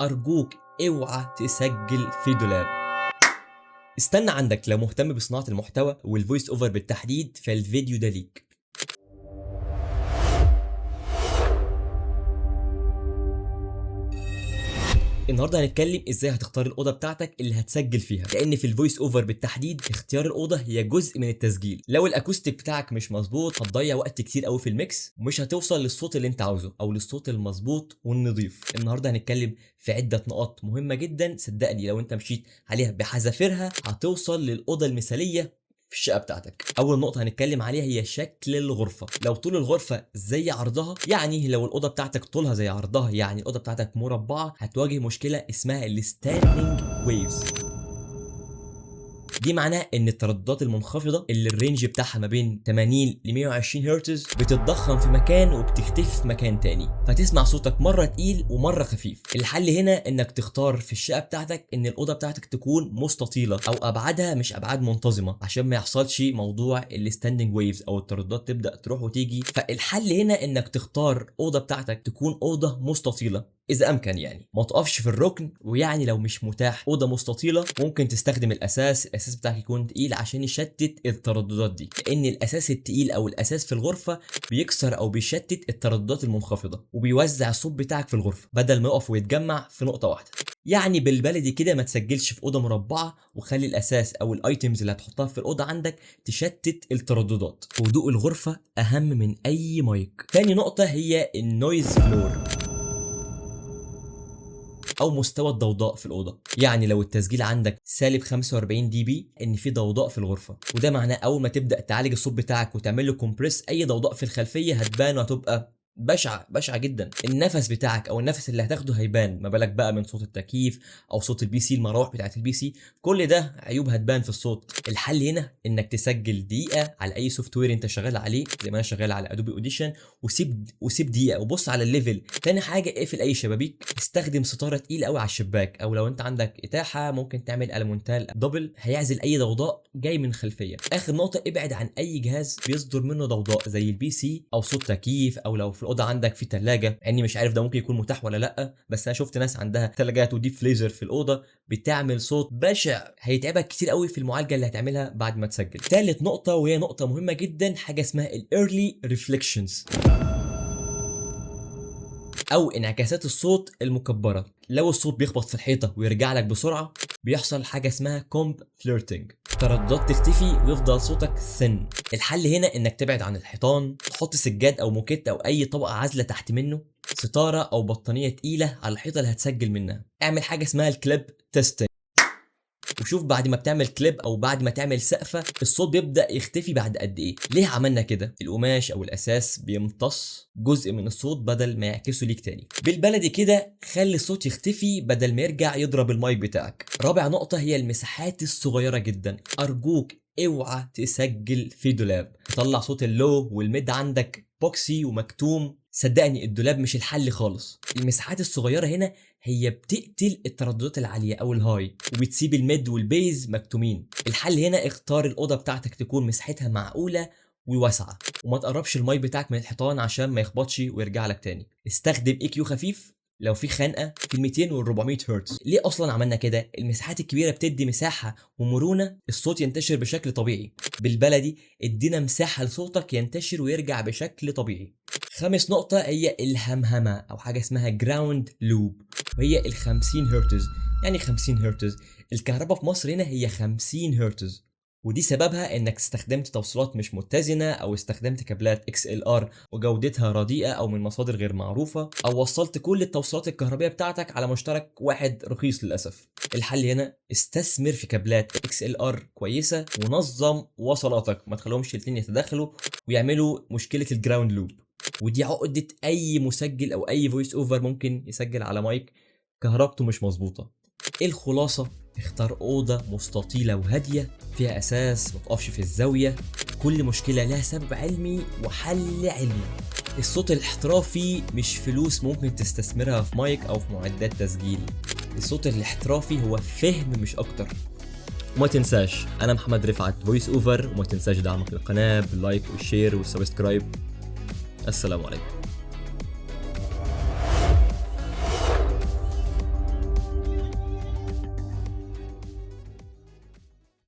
أرجوك اوعى تسجل في دولاب. استنى عندك، لو مهتم بصناعة المحتوى والفويس اوفر بالتحديد فالفيديو ده ليك. النهارده هنتكلم ازاي هتختار الاوضه بتاعتك اللي هتسجل فيها، لان في الفويس اوفر بالتحديد اختيار الاوضه هي جزء من التسجيل. لو الاكوستيك بتاعك مش مظبوط هتضيع وقت كتير قوي في الميكس ومش هتوصل للصوت اللي انت عاوزه او للصوت المظبوط والنظيف. النهارده هنتكلم في عده نقاط مهمه جدا، صدقني لو انت مشيت عليها بحذافيرها هتوصل للاوضه المثاليه في الشقه بتاعتك. اول نقطه هنتكلم عليها هي شكل الغرفه. لو طول الغرفه زي عرضها، يعني لو الاوضه بتاعتك طولها زي عرضها، يعني الاوضه بتاعتك مربعه، هتواجه مشكله اسمها الستاندينج ويفز. دي معناه ان الترددات المنخفضه اللي الرينج بتاعها ما بين 80 ل 120 هرتز بتتضخم في مكان وبتختفي في مكان تاني، فتسمع صوتك مره تقيل ومره خفيف. الحل هنا انك تختار في الشقه بتاعتك ان الاوضه بتاعتك تكون مستطيله او ابعادها مش ابعاد منتظمه، عشان ما يحصلش موضوع الستاندينج ويفز او الترددات تبدا تروح وتيجي. فالحل هنا انك تختار اوضه بتاعتك تكون اوضه مستطيله اذا امكن، يعني ما تقفش في الركن. ويعني لو مش متاح اوضه مستطيله ممكن تستخدم الاساس بتاعك يكون تقيل عشان يشتت الترددات دي، لان الاساس التقيل او الاساس في الغرفه بيكسر او بيشتت الترددات المنخفضه وبيوزع الصوت بتاعك في الغرفه بدل ما يقف ويتجمع في نقطه واحده. يعني بالبلدي كده ما تسجلش في اوضه مربعه وخلي الاساس او الايتمز اللي هتحطها في الاوضه عندك تشتت الترددات. هدوء الغرفه اهم من اي مايك. تاني نقطه هي النويز فلور او مستوى الضوضاء في الاوضه. يعني لو التسجيل عندك سالب 45 دي بي ان في ضوضاء في الغرفه، وده معناه اول ما تبدا تعالج الصوت بتاعك وتعمل له كومبريس اي ضوضاء في الخلفيه هتبان وهتبقى بشعه جدا. النفس بتاعك او النفس اللي هتاخده هيبان، ما بالك بقى من صوت التكييف او صوت البي سي، المراوح بتاعت البي سي، كل ده عيوب هتبان في الصوت. الحل هنا انك تسجل دقيقه على اي سوفت وير انت شغال عليه، زي ما انا شغال على ادوبي اوديشن، وسيب دقيقه وبص على الليفل. تاني حاجه اقفل اي شبابيك، استخدم ستاره تقيله قوي على الشباك، او لو انت عندك اتاحه ممكن تعمل المونتال دبل هيعزل اي ضوضاء جاي من الخلفيه. اخر نقطه، ابعد عن اي جهاز بيصدر منه ضوضاء زي البي سي او صوت تكييف، او لو في الاوضه عندك في ثلاجه، اني مش عارف ده ممكن يكون متاح ولا لا، بس انا شفت ناس عندها ثلاجات وديب فريزر في الاوضه بتعمل صوت بشع هيتعبك كتير قوي في المعالجه اللي هتعملها بعد ما تسجل. ثالث نقطه وهي نقطه مهمه جدا، حاجه اسمها الايرلي ريفليكشنز او انعكاسات الصوت المكبره. لو الصوت بيخبط في الحيطه ويرجع لك بسرعه بيحصل حاجه اسمها كومب فليرتنج، ترددات تختفي ويفضل صوتك ثن. الحل هنا انك تبعد عن الحيطان، تحط سجاد او موكيت او اي طبقه عازله تحت منه، ستاره او بطانيه تقيله على الحيطه اللي هتسجل منها. اعمل حاجه اسمها الكليب تيستنج وشوف بعد ما بتعمل كليب او بعد ما تعمل سقفه الصوت بيبدا يختفي بعد قد ايه. ليه عملنا كده؟ القماش او الاساس بيمتص جزء من الصوت بدل ما يعكسه ليك تاني. بالبلدي كده خلي الصوت يختفي بدل ما يرجع يضرب المايك بتاعك. رابع نقطه هي المساحات الصغيره جدا. ارجوك اوعى تسجل في دولاب. طلع صوت اللو والميد عندك بوكسي ومكتوم، صدقني الدولاب مش الحل خالص. المساحات الصغيره هنا هي بتقتل الترددات العاليه او الهاي وبتسيب الميد والبيز مكتومين. الحل هنا اختار الاوضه بتاعتك تكون مساحتها معقوله وواسعه، وما تقربش المايك بتاعك من الحيطان عشان ما يخبطش ويرجع لك تاني. استخدم اي كيو خفيف لو في خنقه في ال 200 وال 400 هرتز. ليه اصلا عملنا كده؟ المساحات الكبيره بتدي مساحه ومرونه الصوت ينتشر بشكل طبيعي. بالبلدي ادينا مساحه لصوتك ينتشر ويرجع بشكل طبيعي. خامس نقطه هي الهمهمه او حاجه اسمها جراوند لوب، وهي ال 50 هرتز. يعني 50 هرتز الكهرباء في مصر هنا هي 50 هرتز، ودي سببها انك استخدمت توصيلات مش متزنه، او استخدمت كابلات XLR وجودتها رديئه او من مصادر غير معروفه، او وصلت كل التوصيلات الكهربائيه بتاعتك على مشترك واحد رخيص للاسف. الحل هنا استثمر في كابلات XLR كويسه ونظم وصلاتك، ما تخليهمش الاثنين يتداخلوا ويعملوا مشكله الجراوند لوب. ودي عقده اي مسجل او اي فويس اوفر ممكن يسجل على مايك كهربته مش مظبوطه. ايه الخلاصه؟ اختار اوضه مستطيله وهاديه فيها اساس، ما تقفش في الزاويه. كل مشكله لها سبب علمي وحل علمي. الصوت الاحترافي مش فلوس ممكن تستثمرها في مايك او في معدات تسجيل. الصوت الاحترافي هو فهم مش اكتر. وما تنساش انا محمد رفعت فويس اوفر، وما تنساش دعمك للقناه باللايك والشير والسبسكرايب. السلام عليكم.